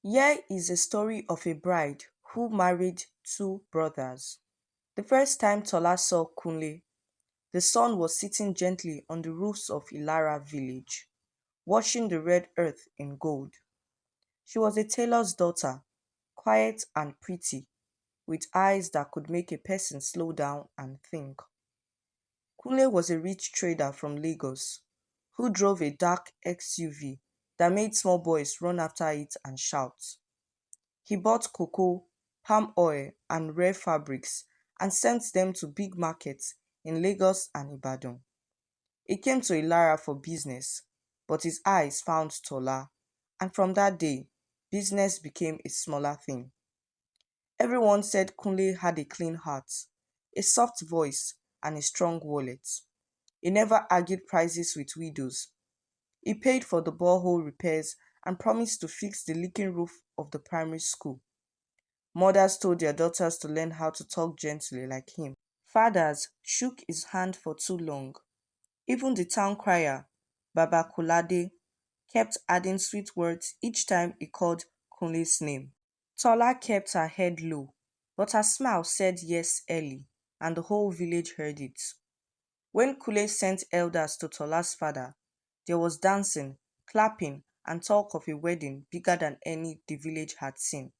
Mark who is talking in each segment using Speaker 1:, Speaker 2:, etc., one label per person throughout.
Speaker 1: Here is a story of a bride who married two brothers. The first time Tola saw Kunle, the sun was sitting gently on the roofs of Ilara village, washing the red earth in gold. She was a tailor's daughter, quiet and pretty, with eyes that could make a person slow down and think. Kunle was a rich trader from Lagos who drove a dark XUV that made small boys run after it and shout. He bought cocoa, palm oil, and rare fabrics and sent them to big markets in Lagos and Ibadan. He came to Ilara for business, but his eyes found Tola, and from that day, business became a smaller thing. Everyone said Kunle had a clean heart, a soft voice, and a strong wallet. He never argued prices with widows. He paid for the borehole repairs and promised to fix the leaking roof of the primary school. Mothers told their daughters to learn how to talk gently like him. Fathers shook his hand for too long. Even the town crier, Baba Kulade, kept adding sweet words each time he called Kunle's name. Tola kept her head low, but her smile said yes early, and the whole village heard it. When Kule sent elders to Tola's father, there was dancing, clapping, and talk of a wedding bigger than any the village had seen.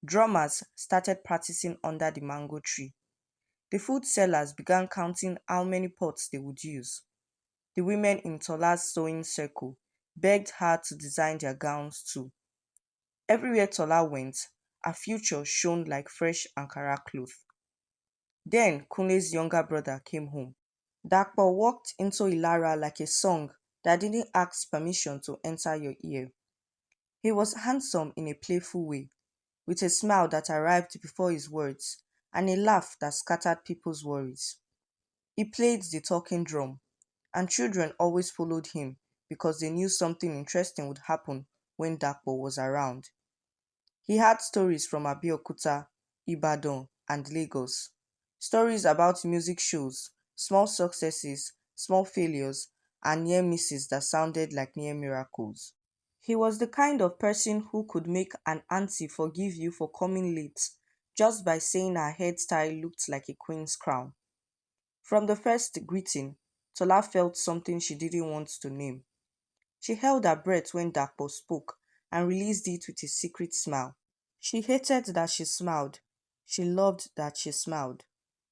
Speaker 1: Drummers started practicing under the mango tree. The food sellers began counting how many pots they would use. The women in Tola's sewing circle begged her to design their gowns too. Everywhere Tola went, her future shone like fresh Ankara cloth. Then Kunle's younger brother came home. Dapo walked into Ilara like a song that didn't ask permission to enter your ear. He was handsome in a playful way, with a smile that arrived before his words and a laugh that scattered people's worries. He played the talking drum, and children always followed him because they knew something interesting would happen when Dapo was around. He had stories from Abeokuta, Ibadan, and Lagos. Stories about music shows, small successes, small failures, and near misses that sounded like near miracles. He was the kind of person who could make an auntie forgive you for coming late just by saying her hairstyle looked like a queen's crown. From the first greeting, Tola felt something she didn't want to name. She held her breath when Dapo spoke and released it with a secret smile. She hated that she smiled. She loved that she smiled.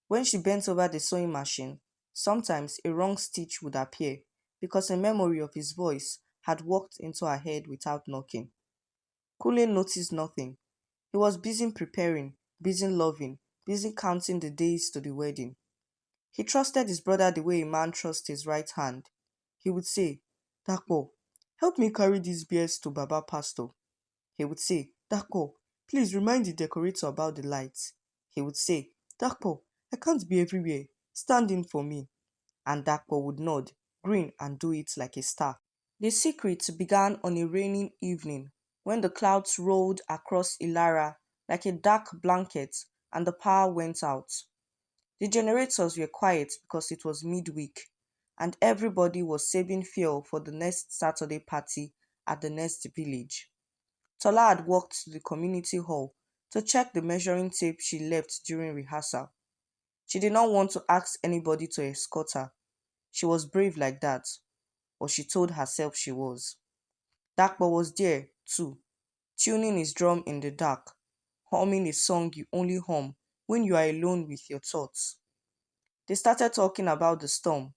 Speaker 1: When she bent over the sewing machine, sometimes a wrong stitch would appear because a memory of his voice had walked into her head without knocking. Kule noticed nothing. He was busy preparing, busy loving, busy counting the days to the wedding. He trusted his brother the way a man trusts his right hand. He would say, Dapo, help me carry these beers to Baba Pastor. He would say, Dapo, please remind the decorator about the lights. He would say, Dapo, I can't be everywhere. Stand in for me. And Dapo would nod, grin, and do it like a star. The secret began on a rainy evening when the clouds rolled across Ilara like a dark blanket and the power went out. The generators were quiet because it was midweek and everybody was saving fuel for the next Saturday party at the next village. Tola had walked to the community hall to check the measuring tape she left during rehearsal. She did not want to ask anybody to escort her. She was brave like that, or she told herself she was. Dakpo was there, too, tuning his drum in the dark, humming a song you only hum when you are alone with your thoughts. They started talking about the storm,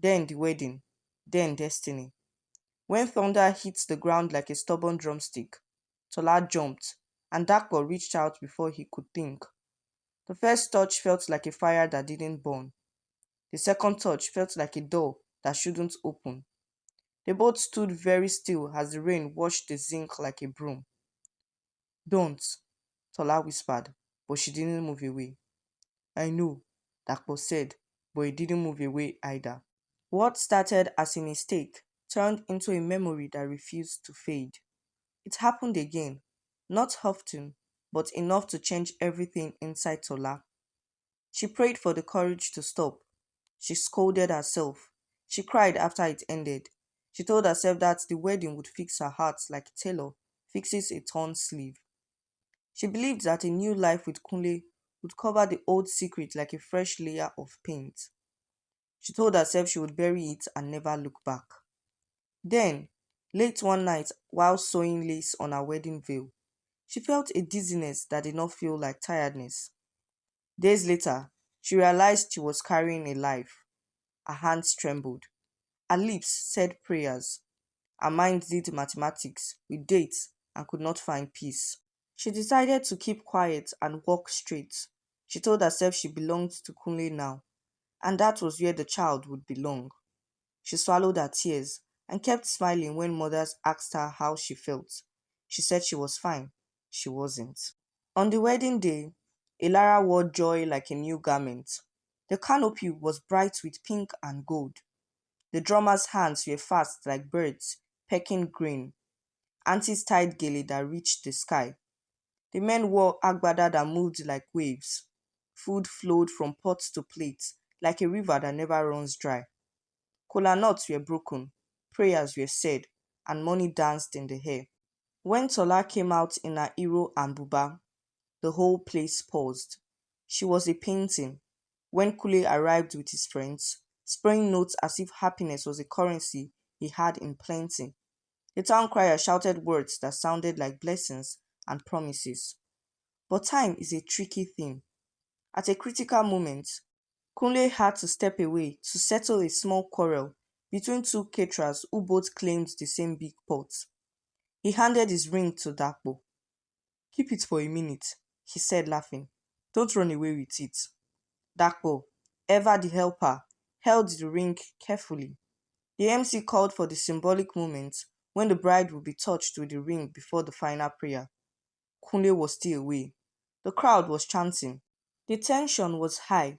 Speaker 1: then the wedding, then destiny. When thunder hit the ground like a stubborn drumstick, Tola jumped, and Dakpo reached out before he could think. The first touch felt like a fire that didn't burn. The second touch felt like a door that shouldn't open. They both stood very still as the rain washed the zinc like a broom. Don't, Tola whispered, but she didn't move away. I know, Dakpo said, but he didn't move away either. What started as a mistake turned into a memory that refused to fade. It happened again, not often, but enough to change everything inside Tola. She prayed for the courage to stop. She scolded herself. She cried after it ended. She told herself that the wedding would fix her heart like a tailor, fixes a torn sleeve. She believed that a new life with Kunle would cover the old secret like a fresh layer of paint. She told herself she would bury it and never look back. Then, late one night, while sewing lace on her wedding veil, she felt a dizziness that did not feel like tiredness. Days later, she realized she was carrying a life. Her hands trembled. Her lips said prayers. Her mind did mathematics with dates and could not find peace. She decided to keep quiet and walk straight. She told herself she belonged to Kunle now, and that was where the child would belong. She swallowed her tears and kept smiling when mothers asked her how she felt. She said she was fine. She wasn't. On the wedding day, Ilara wore joy like a new garment. The canopy was bright with pink and gold. The drummer's hands were fast like birds pecking grain. Aunties tied gele that reached the sky. The men wore agbada that moved like waves. Food flowed from pot to plate like a river that never runs dry. Kola nuts were broken, prayers were said, and money danced in the air. When Tola came out in her hero and buba, the whole place paused. She was a painting. When Kule arrived with his friends, spraying notes as if happiness was a currency he had in plenty, the town crier shouted words that sounded like blessings and promises. But time is a tricky thing. At a critical moment, Kunle had to step away to settle a small quarrel between two caterers who both claimed the same big pot. He handed his ring to Dapo. "Keep it for a minute," he said, laughing. "Don't run away with it." Dapo, ever the helper, held the ring carefully. The MC called for the symbolic moment when the bride would be touched with the ring before the final prayer. Kunle was still away. The crowd was chanting. The tension was high.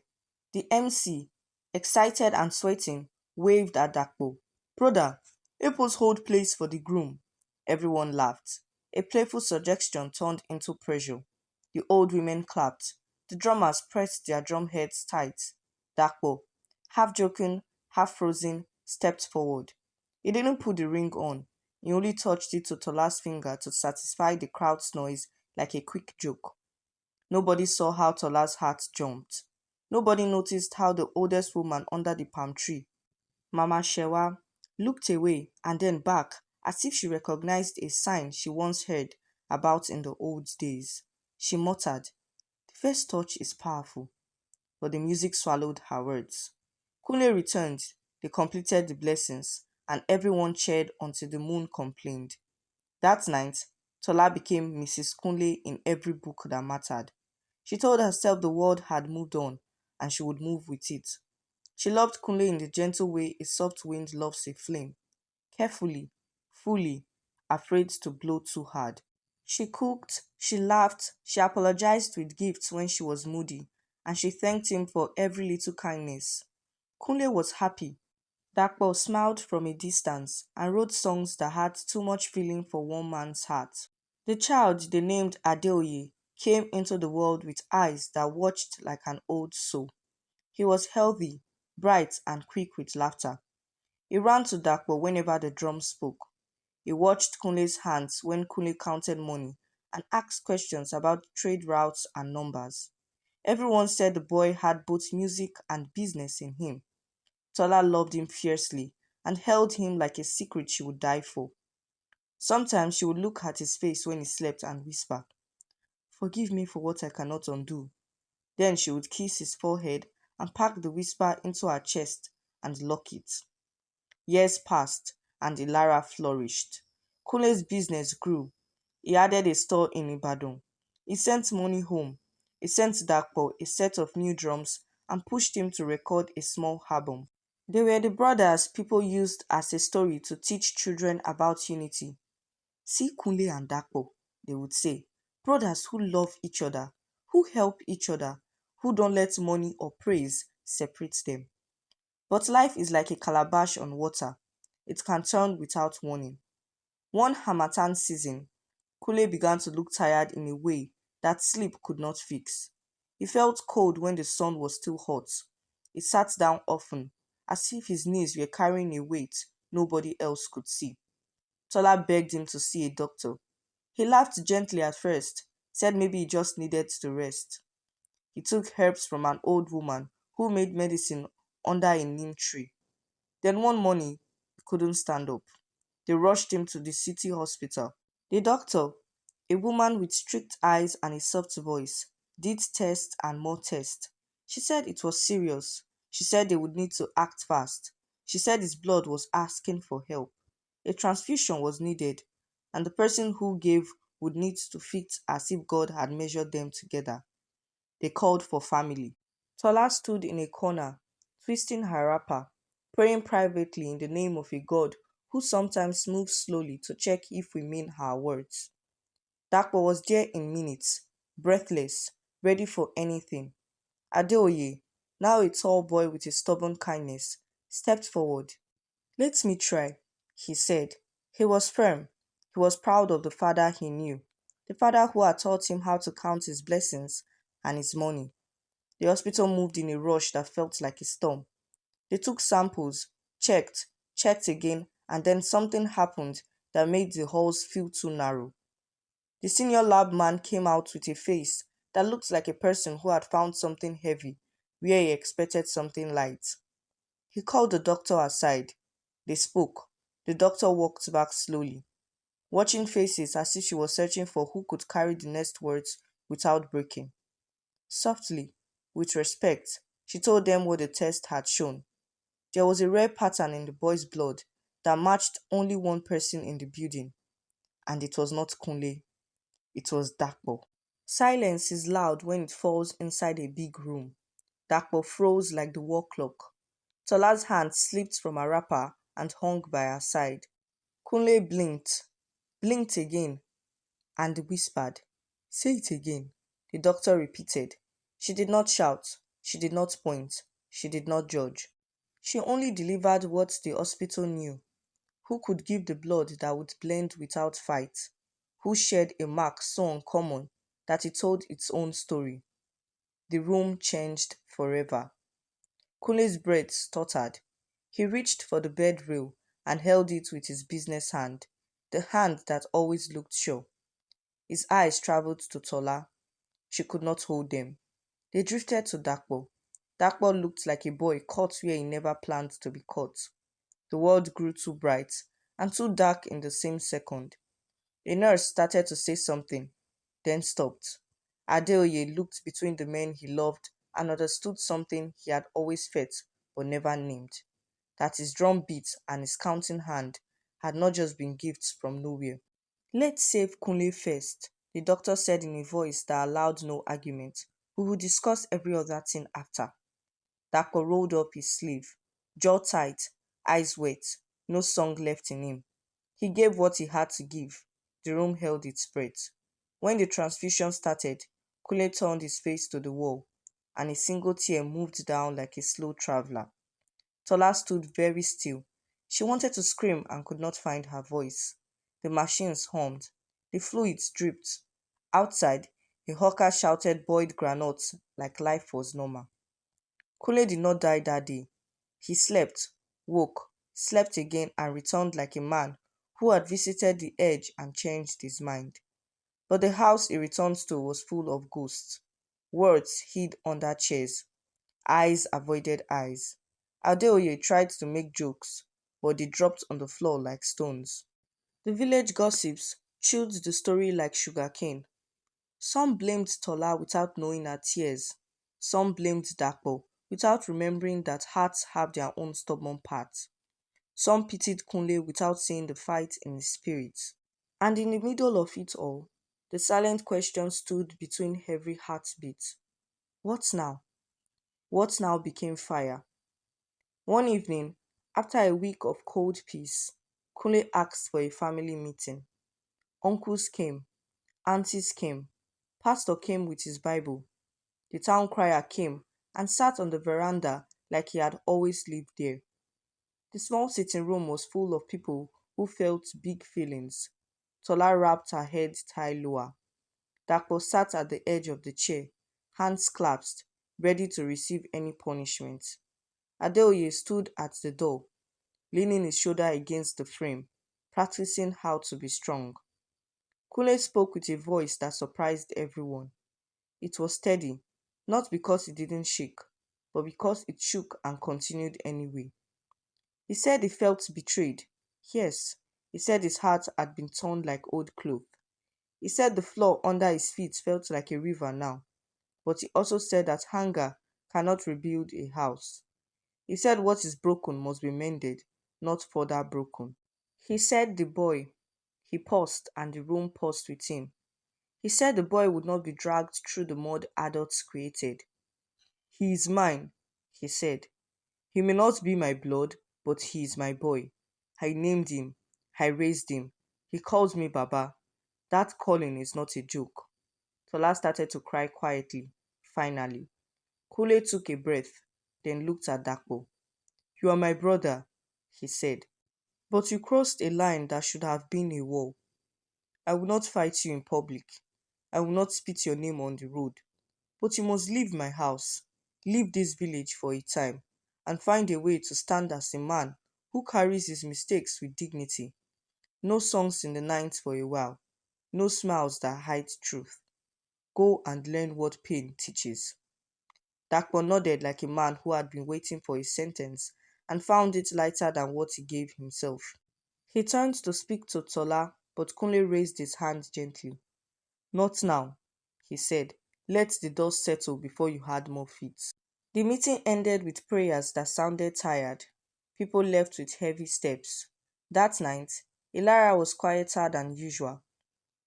Speaker 1: The MC, excited and sweating, waved at Dapo. "Brother, help us hold place for the groom." Everyone laughed. A playful suggestion turned into pressure. The old women clapped. The drummers pressed their drum heads tight. Dapo, half joking, half frozen, stepped forward. He didn't put the ring on. He only touched it to Tola's finger to satisfy the crowd's noise like a quick joke. Nobody saw how Tola's heart jumped. Nobody noticed how the oldest woman under the palm tree, Mama Shewa, looked away and then back as if she recognized a sign she once heard about in the old days. She muttered, "The first touch is powerful," but the music swallowed her words. Kunle returned, they completed the blessings, and everyone cheered until the moon complained. That night, Tola became Mrs. Kunle in every book that mattered. She told herself the world had moved on, and she would move with it. She loved Kunle in the gentle way a soft wind loves a flame, carefully, fully, afraid to blow too hard. She cooked, she laughed, she apologized with gifts when she was moody, and she thanked him for every little kindness. Kunle was happy. Dapo smiled from a distance and wrote songs that had too much feeling for one man's heart. The child they named Adeoye came into the world with eyes that watched like an old soul. He was healthy, bright, and quick with laughter. He ran to Dapo whenever the drum spoke. He watched Kunle's hands when Kunle counted money and asked questions about trade routes and numbers. Everyone said the boy had both music and business in him. Tola loved him fiercely and held him like a secret she would die for. Sometimes she would look at his face when he slept and whisper, "Forgive me for what I cannot undo." Then she would kiss his forehead and pack the whisper into her chest and lock it. Years passed and Ilara flourished. Kunle's business grew. He added a store in Ibadan. He sent money home. He sent Dakpo a set of new drums and pushed him to record a small album. They were the brothers people used as a story to teach children about unity. "See Kunle and Dapo," they would say. "Brothers who love each other, who help each other, who don't let money or praise separate them." But life is like a calabash on water. It can turn without warning. One Hamatan season, Kule began to look tired in a way that sleep could not fix. He felt cold when the sun was still hot. He sat down often, as if his knees were carrying a weight nobody else could see. Tola begged him to see a doctor. He laughed gently at first, said maybe he just needed to rest. He took herbs from an old woman who made medicine under a neem tree. Then one morning, he couldn't stand up. They rushed him to the city hospital. The doctor, a woman with strict eyes and a soft voice, did tests and more tests. She said it was serious. She said they would need to act fast. She said his blood was asking for help. A transfusion was needed, and the person who gave would need to fit as if God had measured them together. They called for family. Tola stood in a corner, twisting her wrapper, praying privately in the name of a God who sometimes moves slowly to check if we mean her words. Dapo was there in minutes, breathless, ready for anything. Adeoye, now a tall boy with a stubborn kindness, stepped forward. "Let me try," he said. He was firm. He was proud of the father he knew, the father who had taught him how to count his blessings and his money. The hospital moved in a rush that felt like a storm. They took samples, checked, checked again, and then something happened that made the halls feel too narrow. The senior lab man came out with a face that looked like a person who had found something heavy where he expected something light. He called the doctor aside. They spoke. The doctor walked back slowly, watching faces as if she was searching for who could carry the next words without breaking. Softly, with respect, she told them what the test had shown. There was a rare pattern in the boy's blood that matched only one person in the building, and it was not Kunle, it was Dapo. Silence is loud when it falls inside a big room. Dapo froze like the wall clock. Tola's hand slipped from her wrapper and hung by her side. Kunle blinked again, and whispered, "Say it again." The doctor repeated. She did not shout, she did not point, she did not judge. She only delivered what the hospital knew. Who could give the blood that would blend without fight? Who shared a mark so uncommon that it told its own story? The room changed forever. Kunle's breath stuttered. He reached for the bed rail and held it with his business hand, the hand that always looked sure. His eyes traveled to Tola. She could not hold them. They drifted to Dapo. Dapo looked like a boy caught where he never planned to be caught. The world grew too bright and too dark in the same second. A nurse started to say something, then stopped. Adeoye looked between the men he loved and understood something he had always felt but never named, that his drum beat and his counting hand had not just been gifts from nowhere. "Let's save Kunle first," the doctor said in a voice that allowed no argument. "We will discuss every other thing after." Dapo rolled up his sleeve, jaw tight, eyes wet, no song left in him. He gave what he had to give. The room held its breath. When the transfusion started, Kunle turned his face to the wall, and a single tear moved down like a slow traveler. Tola stood very still. She wanted to scream and could not find her voice. The machines hummed. The fluids dripped. Outside, a hawker shouted boiled granuts like life was normal. Kunle did not die that day. He slept, woke, slept again, and returned like a man who had visited the edge and changed his mind. But the house he returned to was full of ghosts. Words hid under chairs. Eyes avoided eyes. Adeoye tried to make jokes, but they dropped on the floor like stones. The village gossips chewed the story like sugarcane. Some blamed Tola without knowing her tears. Some blamed Dapo without remembering that hearts have their own stubborn parts. Some pitied Kunle without seeing the fight in his spirit. And in the middle of it all, the silent question stood between every heartbeat. What now? What now became fire? One evening, after a week of cold peace, Kunle asked for a family meeting. Uncles came, aunties came, pastor came with his Bible. The town crier came and sat on the veranda like he had always lived there. The small sitting room was full of people who felt big feelings. Tola wrapped her head tie lower. Dapo sat at the edge of the chair, hands clasped, ready to receive any punishment. Adeoye stood at the door, leaning his shoulder against the frame, practicing how to be strong. Kunle spoke with a voice that surprised everyone. It was steady, not because it didn't shake, but because it shook and continued anyway. He said he felt betrayed. Yes, he said his heart had been torn like old cloth. He said the floor under his feet felt like a river now. But he also said that hunger cannot rebuild a house. He said what is broken must be mended, not further broken. He said the boy. He paused, and the room paused with him. He said the boy would not be dragged through the mud adults created. He is mine, he said. He may not be my blood, but he is my boy. I named him. I raised him. He calls me Baba. That calling is not a joke. Tola started to cry quietly, finally. Kule took a breath, then looked at Dapo. You are my brother, he said, but you crossed a line that should have been a wall. I will not fight you in public. I will not spit your name on the road. But you must leave my house, leave this village for a time, and find a way to stand as a man who carries his mistakes with dignity. No songs in the night for a while, no smiles that hide truth. Go and learn what pain teaches. Dakpo nodded like a man who had been waiting for his sentence and found it lighter than what he gave himself. He turned to speak to Tola, but Kunle raised his hand gently. Not now, he said. Let the dust settle before you had more feet. The meeting ended with prayers that sounded tired. People left with heavy steps. That night, Ilara was quieter than usual.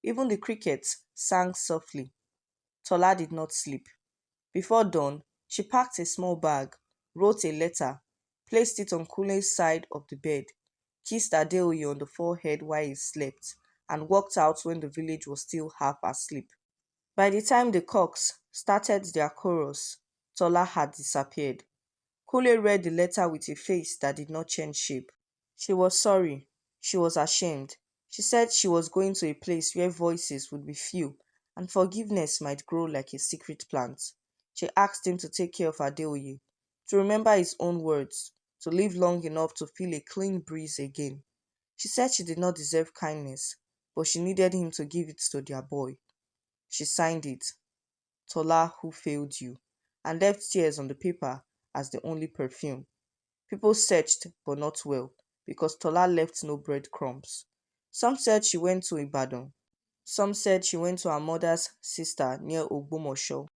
Speaker 1: Even the crickets sang softly. Tola did not sleep. Before dawn, she packed a small bag, wrote a letter, placed it on Kunle's side of the bed, kissed Adeoye on the forehead while he slept, and walked out when the village was still half asleep. By the time the cocks started their chorus, Tola had disappeared. Kunle read the letter with a face that did not change shape. She was sorry. She was ashamed. She said she was going to a place where voices would be few and forgiveness might grow like a secret plant. She asked him to take care of Adeoye, to remember his own words, to live long enough to feel a clean breeze again. She said she did not deserve kindness, but she needed him to give it to their boy. She signed it, Tola who failed you, and left tears on the paper as the only perfume. People searched, but not well, because Tola left no breadcrumbs. Some said she went to Ibadan. Some said she went to her mother's sister near Ogbomosho.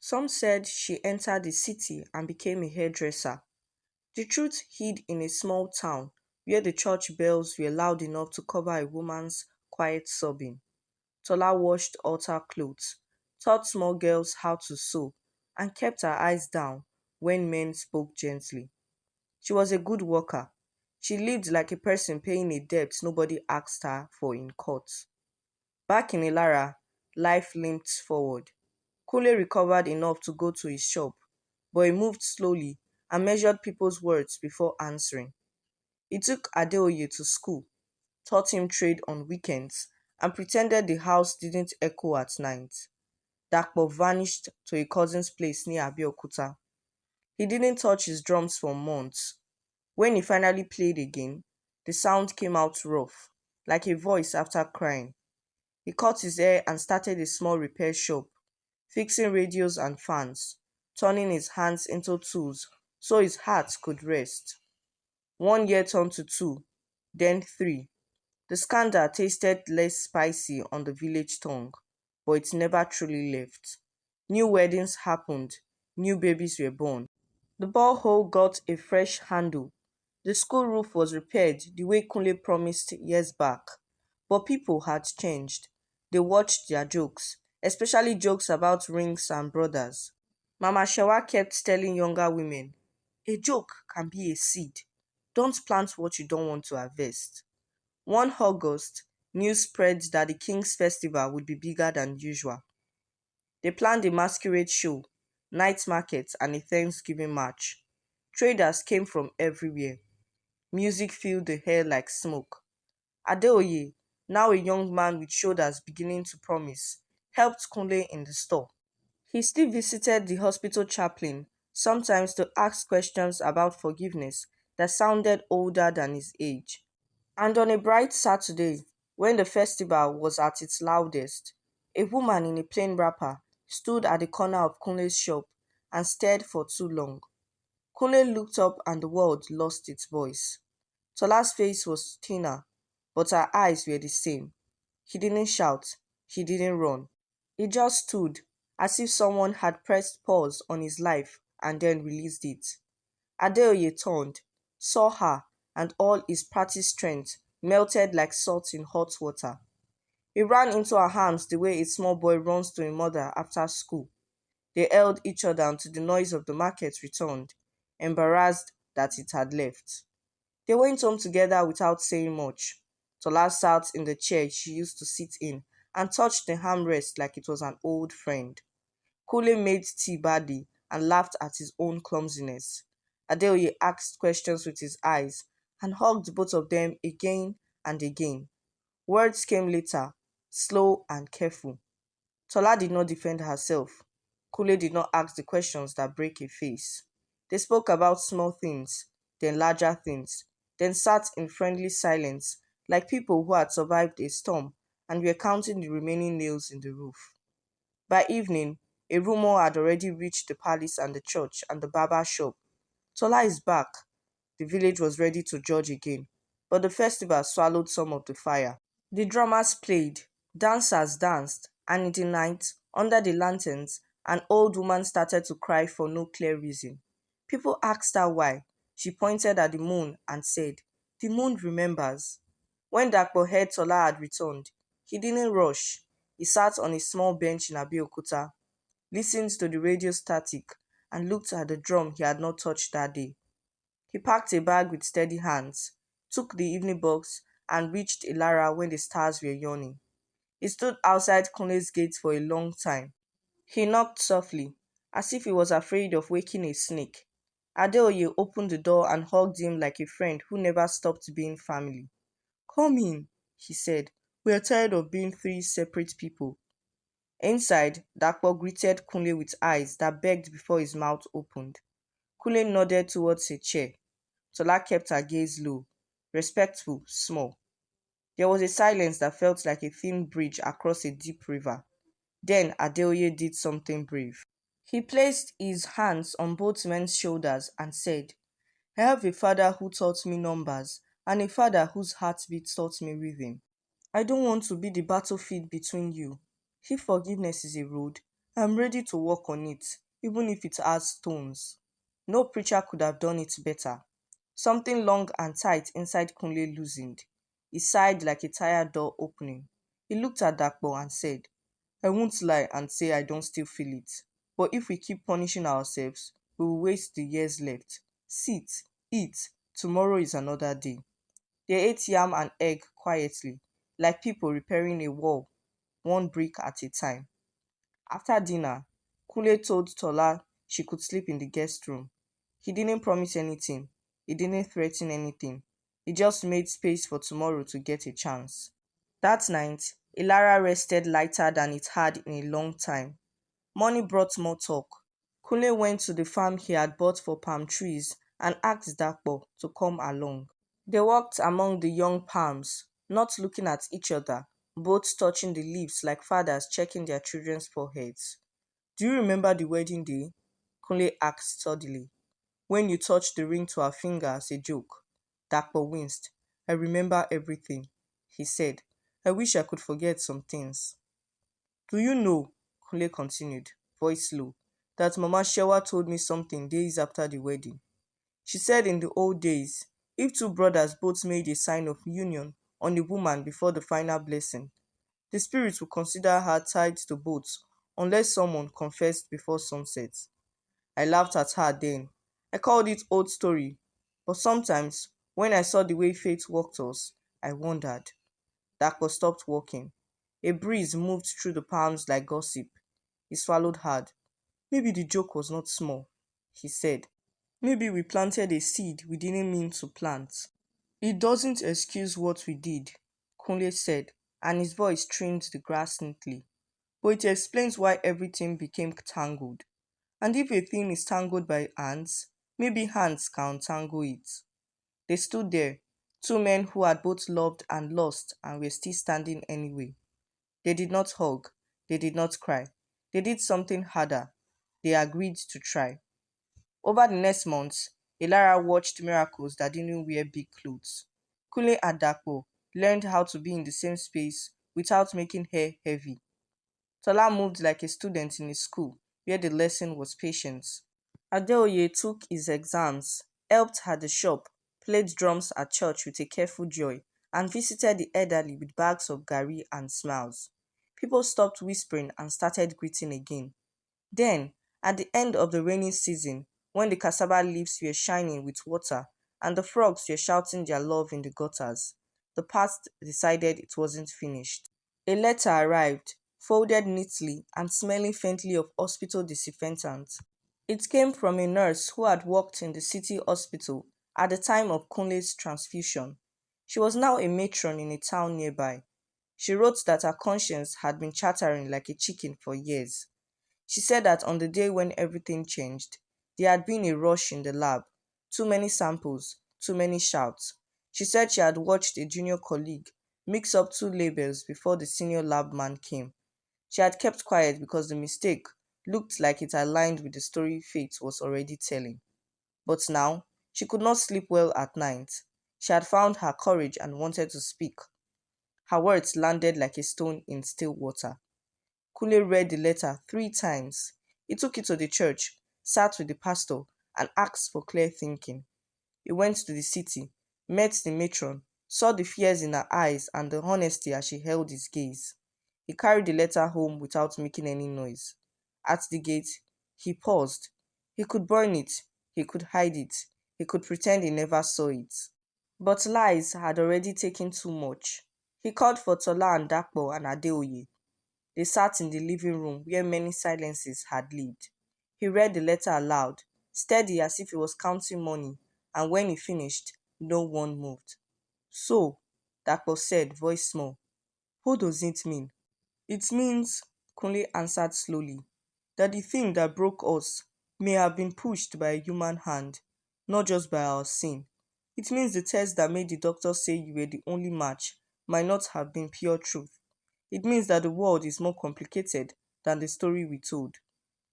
Speaker 1: Some said she entered the city and became a hairdresser. The truth hid in a small town where the church bells were loud enough to cover a woman's quiet sobbing. Tola washed altar clothes, taught small girls how to sew, and kept her eyes down when men spoke gently. She was a good worker. She lived like a person paying a debt nobody asked her for in court. Back in Ilara, life limped forward. Kunle recovered enough to go to his shop, but he moved slowly and measured people's words before answering. He took Adeoye to school, taught him trade on weekends, and pretended the house didn't echo at night. Dapo vanished to a cousin's place near Abeokuta. He didn't touch his drums for months. When he finally played again, the sound came out rough, like a voice after crying. He cut his hair and started a small repair shop, fixing radios and fans, turning his hands into tools so his heart could rest. 1 year turned to two, then three. The scandal tasted less spicy on the village tongue, but it never truly left. New weddings happened, new babies were born. The borehole got a fresh handle. The school roof was repaired the way Kunle promised years back. But people had changed. They watched their jokes, especially jokes about rings and brothers. Mama Shewa kept telling younger women, a joke can be a seed. Don't plant what you don't want to harvest. One August, news spread that the King's Festival would be bigger than usual. They planned a masquerade show, night markets, and a Thanksgiving march. Traders came from everywhere. Music filled the air like smoke. Adeoye, now a young man with shoulders beginning to promise, helped Kunle in the store. He still visited the hospital chaplain, sometimes to ask questions about forgiveness that sounded older than his age. And on a bright Saturday, When the festival was at its loudest, a woman in a plain wrapper stood at the corner of Kunle's shop and stared for too long. Kunle looked up and the world lost its voice. Tola's face was thinner, but her eyes were the same. He didn't shout, he didn't run. He just stood, as if someone had pressed pause on his life and then released it. Adeoye turned, saw her, and all his party strength melted like salt in hot water. He ran into her arms the way a small boy runs to a mother after school. They held each other until the noise of the market returned, embarrassed that it had left. They went home together without saying much. Tola sat in the chair she used to sit in and touched the armrest like it was an old friend. Kule made tea badly and laughed at his own clumsiness. Adeoye asked questions with his eyes and hugged both of them again and again. Words came later, slow and careful. Tola did not defend herself. Kule did not ask the questions that break a face. They spoke about small things, then larger things, then sat in friendly silence like people who had survived a storm and were counting the remaining nails in the roof. By evening, a rumor had already reached the palace and the church and the barber shop. Tola is back. The village was ready to judge again, but the festival swallowed some of the fire. The drummers played, dancers danced, and in the night, under the lanterns, an old woman started to cry for no clear reason. People asked her why. She pointed at the moon and said, "The moon remembers." When Dapo heard Tola had returned, he didn't rush. He sat on a small bench in Abeokuta, listened to the radio static, and looked at the drum he had not touched that day. He packed a bag with steady hands, took the evening box, and reached Ilara when the stars were yawning. He stood outside Kunle's gate for a long time. He knocked softly, as if he was afraid of waking a snake. Adeoye opened the door and hugged him like a friend who never stopped being family. "Come in," he said. "We are tired of being three separate people." Inside, Dapo greeted Kunle with eyes that begged before his mouth opened. Kunle nodded towards a chair. Tola kept her gaze low, respectful, small. There was a silence that felt like a thin bridge across a deep river. Then Adeoye did something brave. He placed his hands on both men's shoulders and said, "I have a father who taught me numbers and a father whose heartbeat taught me rhythm. I don't want to be the battlefield between you. If forgiveness is a road, I'm ready to walk on it, even if it has stones." No preacher could have done it better. Something long and tight inside Kunle loosened. He sighed like a tired door opening. He looked at Dakpo and said, "I won't lie and say I don't still feel it. But if we keep punishing ourselves, we will waste the years left. Sit, eat. Tomorrow is another day." They ate yam and egg quietly, like people repairing a wall, one brick at a time. After dinner, Kule told Tola she could sleep in the guest room. He didn't promise anything. He didn't threaten anything. He just made space for tomorrow to get a chance. That night, Ilara rested lighter than it had in a long time. Money brought more talk. Kunle went to the farm he had bought for palm trees and asked Dakpo to come along. They walked among the young palms, not looking at each other, both touching the leaves like fathers checking their children's foreheads. "Do you remember the wedding day?" Kunle asked suddenly. "When you touched the ring to her finger as a joke." Dakpo winced. "I remember everything," he said. "I wish I could forget some things." "Do you know," Kunle continued, voice low, "that Mama Shewa told me something days after the wedding? She said in the old days, if two brothers both made a sign of union on a woman before the final blessing, the spirit would consider her tied to both unless someone confessed before sunset." I laughed at her then. I called it old story, but sometimes when I saw the way fate walked us, I wondered. Dakpo stopped walking. A breeze moved through the palms like gossip. He swallowed hard. "Maybe the joke was not small," he said. "Maybe we planted a seed we didn't mean to plant." "It doesn't excuse what we did," Kunle said, and his voice trimmed the grass neatly. "But it explains why everything became tangled. And if a thing is tangled by ants, maybe ants can untangle it." They stood there, Two men who had both loved and lost and were still standing anyway. They did not hug. They did not cry. They did something harder. They agreed to try. Over the next months, Ilara watched miracles that didn't wear big clothes. Kunle and Dapo learned how to be in the same space without making hair heavy. Tola moved like a student in a school where the lesson was patience. Adeoye took his exams, helped at the shop, played drums at church with a careful joy, and visited the elderly with bags of gari and smiles. People stopped whispering and started greeting again. Then, at the end of the rainy season, when the cassava leaves were shining with water and the frogs were shouting their love in the gutters, the past decided it wasn't finished. A letter arrived, folded neatly and smelling faintly of hospital disinfectant. It came from a nurse who had worked in the city hospital at the time of Kunle's transfusion. She was now a matron in a town nearby. She wrote that her conscience had been chattering like a chicken for years. She said that on the day when everything changed, there had been a rush in the lab, too many samples, too many shouts. She said she had watched a junior colleague mix up two labels before the senior lab man came. She had kept quiet because the mistake looked like it aligned with the story fate was already telling. But now, she could not sleep well at night. She had found her courage and wanted to speak. Her words landed like a stone in still water. Kunle read the letter 3 times. He took it to the church, sat with the pastor, and asked for clear thinking. He went to the city, met the matron, saw the fears in her eyes and the honesty as she held his gaze. He carried the letter home without making any noise. At the gate, he paused. He could burn it, he could hide it, he could pretend he never saw it. But lies had already taken too much. He called for Tola and Dapo and Adeoye. They sat in the living room where many silences had lived. He read the letter aloud, steady as if he was counting money, and when he finished, no one moved. So, Dapo said, voice small, what does it mean? It means, Kunle answered slowly, that the thing that broke us may have been pushed by a human hand, not just by our sin. It means the test that made the doctor say you were the only match might not have been pure truth. It means that the world is more complicated than the story we told.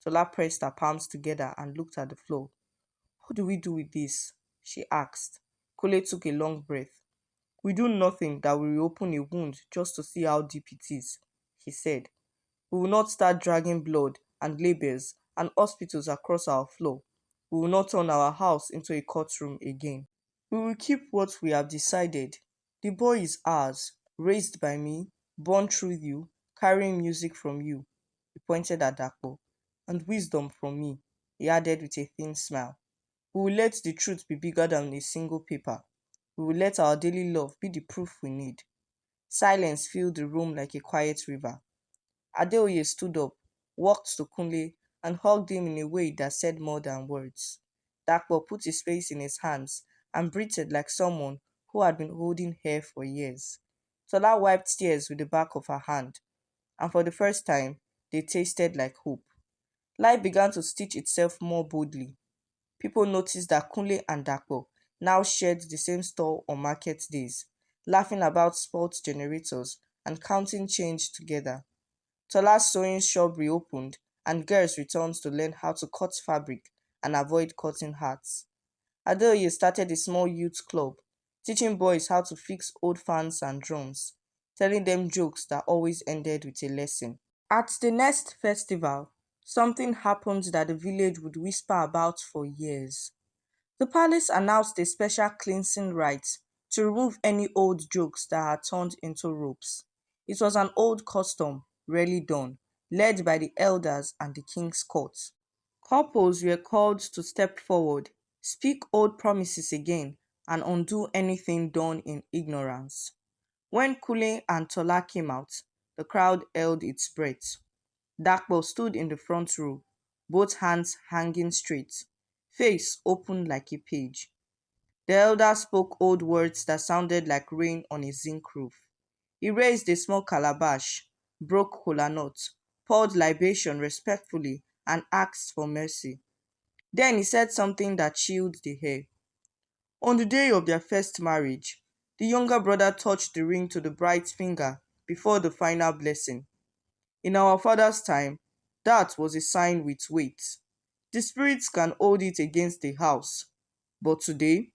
Speaker 1: Tola pressed her palms together and looked at the floor. What do we do with this? She asked. Kole took a long breath. We do nothing that will reopen a wound just to see how deep it is, he said. We will not start dragging blood and labels and hospitals across our floor. We will not turn our house into a courtroom again. We will keep what we have decided. The boy is ours, raised by me, born through you, carrying music from you. He pointed at Dapo. And wisdom from me, he added with a thin smile. We will let the truth be bigger than a single paper. We will let our daily love be the proof we need. Silence filled the room like a quiet river. Adeoye stood up, walked to Kunle, and hugged him in a way that said more than words. Dapo put his face in his hands and breathed like someone who had been holding hair for years. Tola wiped tears with the back of her hand, and for the first time, they tasted like hope. Life began to stitch itself more boldly. People noticed that Kunle and Dapo now shared the same store on market days, laughing about sports generators and counting change together. Tola's sewing shop reopened, and girls returned to learn how to cut fabric and avoid cutting hats. Adeoye started a small youth club, teaching boys how to fix old fans and drums, telling them jokes that always ended with a lesson. At the next festival, something happened that the village would whisper about for years. The palace announced a special cleansing rite to remove any old jokes that had turned into ropes. It was an old custom, rarely done, led by the elders and the king's court. Couples were called to step forward, speak old promises again, and undo anything done in ignorance. When Kule and Tola came out, the crowd held its breath. Dakpo stood in the front row, both hands hanging straight, face open like a page. The elder spoke old words that sounded like rain on a zinc roof. He raised a small calabash, broke kola nut, poured libation respectfully, and asked for mercy. Then he said something that chilled the air. On the day of their first marriage, The younger brother touched the ring to the bride's finger before the final blessing. In our father's time, that was a sign with weight. The spirits can hold it against the house. But today,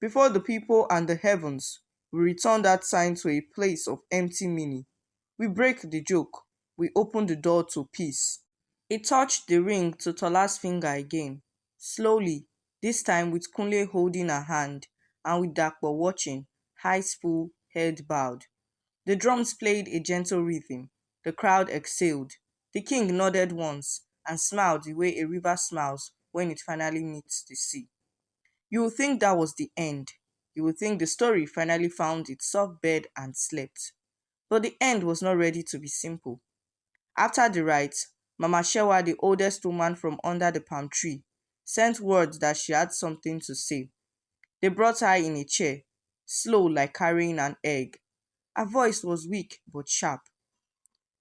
Speaker 1: before the people and the heavens, we return that sign to a place of empty meaning. We break the joke. We open the door to peace. He touched the ring to Tola's finger again, slowly, this time with Kunle holding her hand and with Dapo watching, eyes full, head bowed. The drums played a gentle rhythm. The crowd exhaled. The king nodded once and smiled the way a river smiles when it finally meets the sea. You would think that was the end. You would think the story finally found its soft bed and slept. But the end was not ready to be simple. After the rite, Mama Shewa, the oldest woman from under the palm tree, sent word that she had something to say. They brought her in a chair, slow like carrying an egg. Her voice was weak but sharp.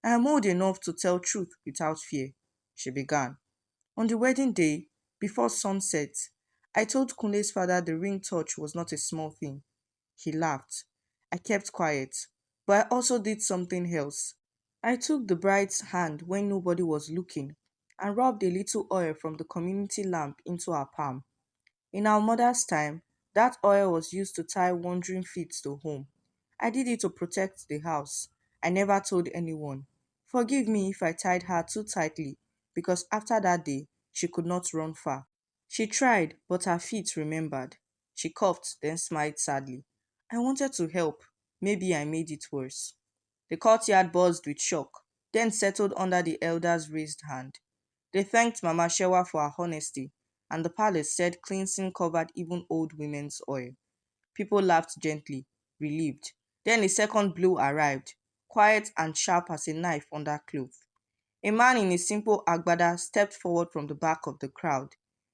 Speaker 1: I am old enough to tell truth without fear, she began. On the wedding day, before sunset, I told Kunle's father the ring touch was not a small thing. He laughed. I kept quiet, but I also did something else. I took the bride's hand when nobody was looking and rubbed a little oil from the community lamp into her palm. In our mother's time, that oil was used to tie wandering feet to home. I did it to protect the house. I never told anyone. Forgive me if I tied her too tightly, because after that day, she could not run far. She tried, but her feet remembered. She coughed, then smiled sadly. I wanted to help. Maybe I made it worse. The courtyard buzzed with shock, then settled under the elder's raised hand. They thanked Mama Shewa for her honesty, and the palace said cleansing covered even old women's oil. People laughed gently, relieved. Then a second blow arrived, quiet and sharp as a knife under cloth. A man in a simple agbada stepped forward from the back of the crowd.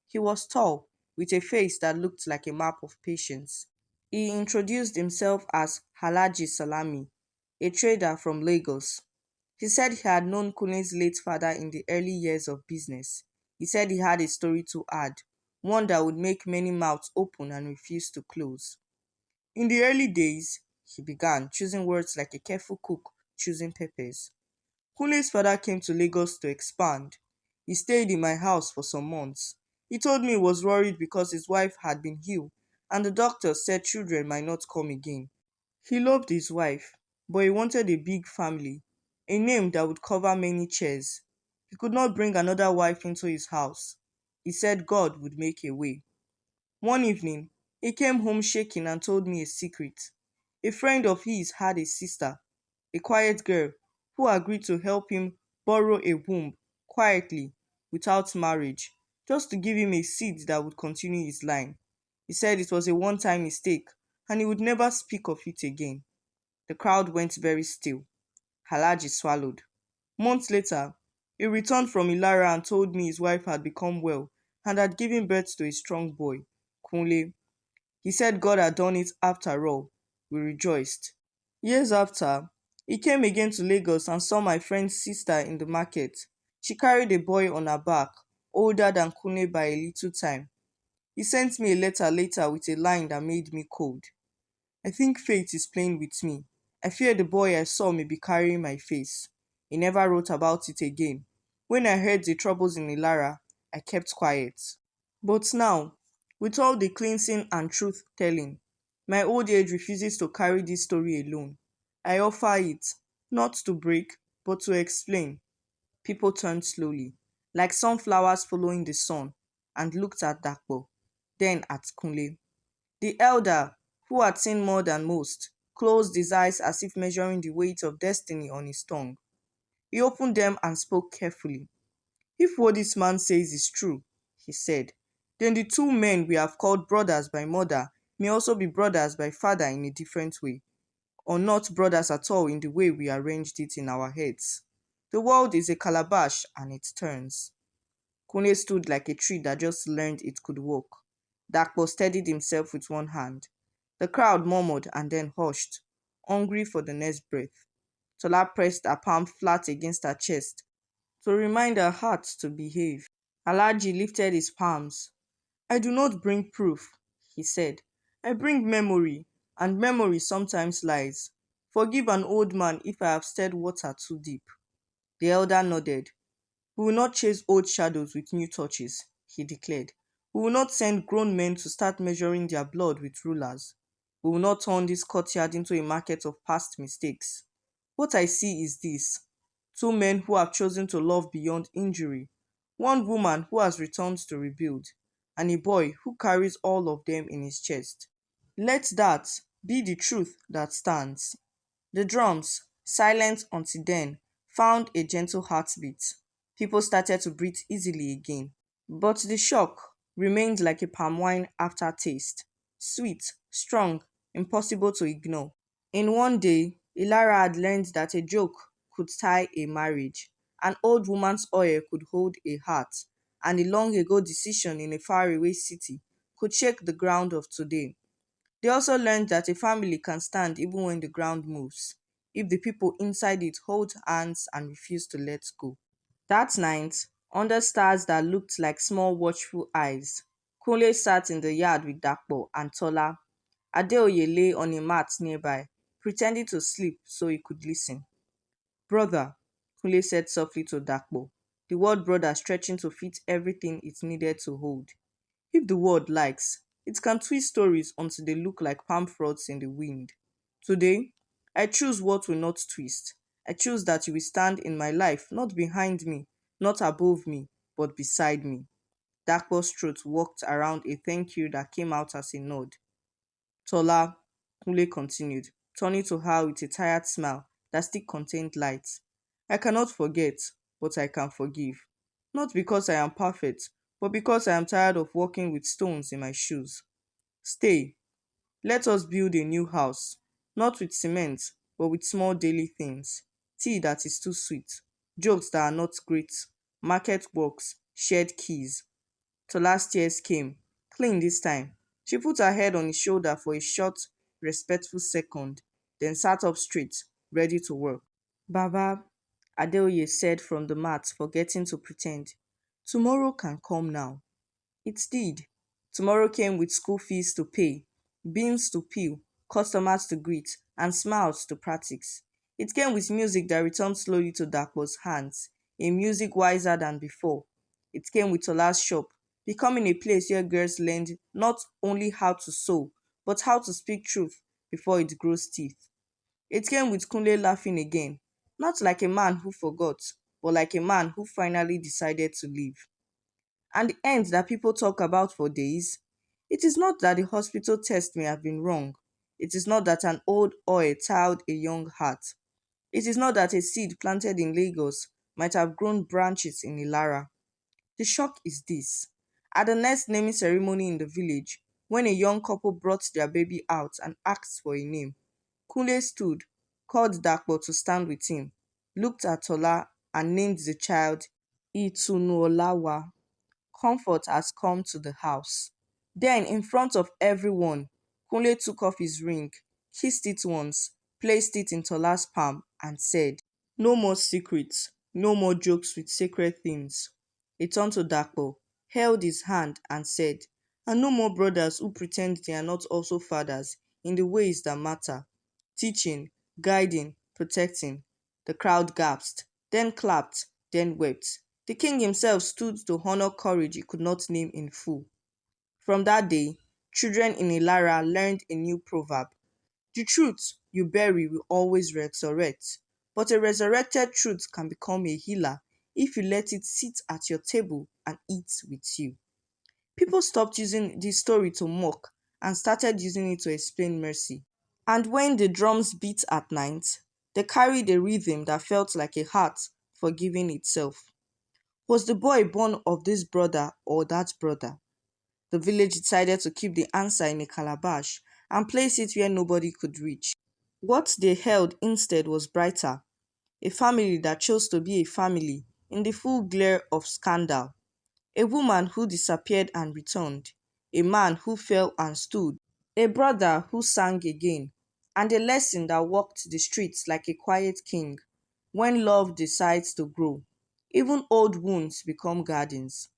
Speaker 1: He was tall, with a face that looked like a map of patience. He introduced himself as Halaji Salami, a trader from Lagos. He said he had known Kunle's late father in the early years of business. He said he had a story to add, one that would make many mouths open and refuse to close. In the early days, he began, choosing words like a careful cook choosing peppers. Kunle's father came to Lagos to expand. He stayed in my house for some months. He told me he was worried because his wife had been ill, and the doctor said children might not come again. He loved his wife, but he wanted a big family, a name that would cover many chairs. He could not bring another wife into his house. He said God would make a way. One evening, he came home shaking and told me a secret. A friend of his had a sister, a quiet girl, who agreed to help him borrow a womb quietly, without marriage, just to give him a seed that would continue his line. He said it was a one time mistake and he would never speak of it again. The crowd went very still. Halaji swallowed. Months later, he returned from Ilara and told me his wife had become well and had given birth to a strong boy, Kunle. He said God had done it after all. We rejoiced. Years after, he came again to Lagos and saw my friend's sister in the market. She carried a boy on her back, older than Kunle by a little time. He sent me a letter later with a line that made me cold. I think fate is playing with me. I fear the boy I saw may be carrying my face. He never wrote about it again. When I heard the troubles in Ilara, I kept quiet. But now, with all the cleansing and truth telling, my old age refuses to carry this story alone. I offer it, not to break, but to explain. People turned slowly, like sunflowers following the sun, and looked at Dapo, then at Kunle. The elder, who had seen more than most, closed his eyes as if measuring the weight of destiny on his tongue. He opened them and spoke carefully. If what this man says is true, he said, then the two men we have called brothers by mother may also be brothers by father in a different way, or not brothers at all in the way we arranged it in our heads. The world is a calabash and it turns. Kunle stood like a tree that just learned it could walk. Dakpo steadied himself with one hand. The crowd murmured and then hushed, hungry for the next breath. Tola pressed her palm flat against her chest to remind her heart to behave. Alaji lifted his palms. I do not bring proof, he said. I bring memory, And memory sometimes lies. Forgive an old man if I have stirred water too deep. The elder nodded. We will not chase old shadows with new torches, he declared. We will not send grown men to start measuring their blood with rulers. We will not turn this courtyard into a market of past mistakes. What I see is this: two men who have chosen to love beyond injury, one woman who has returned to rebuild, and a boy who carries all of them in his chest. Let that be the truth that stands. The drums, silent until then, found a gentle heartbeat. People started to breathe easily again. But the shock remained like a palm wine aftertaste, sweet, strong, impossible to ignore. In one day, Ilara had learned that a joke could tie a marriage, an old woman's oil could hold a heart, and a long ago decision in a faraway city could shake the ground of today. They also learned that a family can stand even when the ground moves, if the people inside it hold hands and refuse to let go. That night, under stars that looked like small watchful eyes, Kunle sat in the yard with Dapo and Tola. Adeoye lay on a mat nearby, pretending to sleep so he could listen. Brother, Kunle said softly to Dapo, the word brother stretching to fit everything it needed to hold. If the world likes, it can twist stories until they look like palm fronds in the wind. Today, I choose what will not twist. I choose that you will stand in my life, not behind me, not above me, but beside me. Dakpo's throat walked around a thank you that came out as a nod. Tola, Kunle continued, turning to her with a tired smile that still contained light. I cannot forget, but I can forgive. Not because I am perfect, but because I am tired of walking with stones in my shoes. Stay. Let us build a new house, not with cement, but with small daily things. Tea that is too sweet, jokes that are not great, market walks, shared keys. Tola's tears came, clean this time. She put her head on his shoulder for a short, respectful second, then sat up straight, ready to work. Baba, Adeoye said from the mat, forgetting to pretend. Tomorrow can come now. It did. Tomorrow came with school fees to pay, beans to peel, customers to greet, and smiles to practice. It came with music that returned slowly to Dapo's hands, a music wiser than before. It came with Tola's shop, becoming a place where girls learned not only how to sew, but how to speak truth before it grows teeth. It came with Kunle laughing again, not like a man who forgot, but like a man who finally decided to live. And the end that people talk about for days, it is not that the hospital test may have been wrong. It is not that an old oil tiled a young heart. It is not that a seed planted in Lagos might have grown branches in Ilara. The shock is this. At the next naming ceremony in the village, when a young couple brought their baby out and asked for a name, Kunle stood, called Dapo to stand with him, looked at Tola and named the child Itunuolawa. Comfort has come to the house. Then, in front of everyone, Kunle took off his ring, kissed it once, placed it in Tola's palm, and said, no more secrets, no more jokes with sacred things. He turned to Dapo, held his hand, and said, and no more brothers who pretend they are not also fathers in the ways that matter. Teaching, guiding, protecting. The crowd gasped, then clapped, then wept. The king himself stood to honor courage he could not name in full. From that day, children in Ilara learned a new proverb. The truth you bury will always resurrect, but a resurrected truth can become a healer if you let it sit at your table and eat with you. People stopped using this story to mock and started using it to explain mercy. And when the drums beat at night, they carried a rhythm that felt like a heart forgiving itself. Was the boy born of this brother or that brother? The village decided to keep the answer in a calabash and place it where nobody could reach. What they held instead was brighter, a family that chose to be a family in the full glare of scandal, a woman who disappeared and returned, a man who fell and stood, a brother who sang again, and a lesson that walked the streets like a quiet king. When love decides to grow, even old wounds become gardens.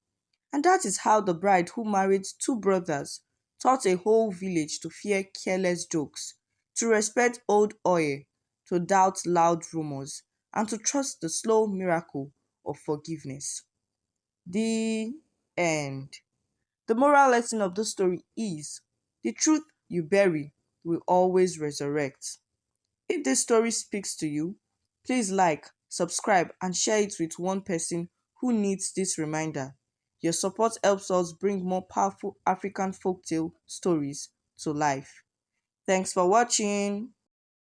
Speaker 1: And that is how the bride who married two brothers taught a whole village to fear careless jokes, to respect old oil, to doubt loud rumors, and to trust the slow miracle of forgiveness. The end. The moral lesson of this story is the truth you bury will always resurrect. If this story speaks to you, please like, subscribe, and share it with one person who needs this reminder. Your support helps us bring more powerful African folktale stories to life. Thanks for watching.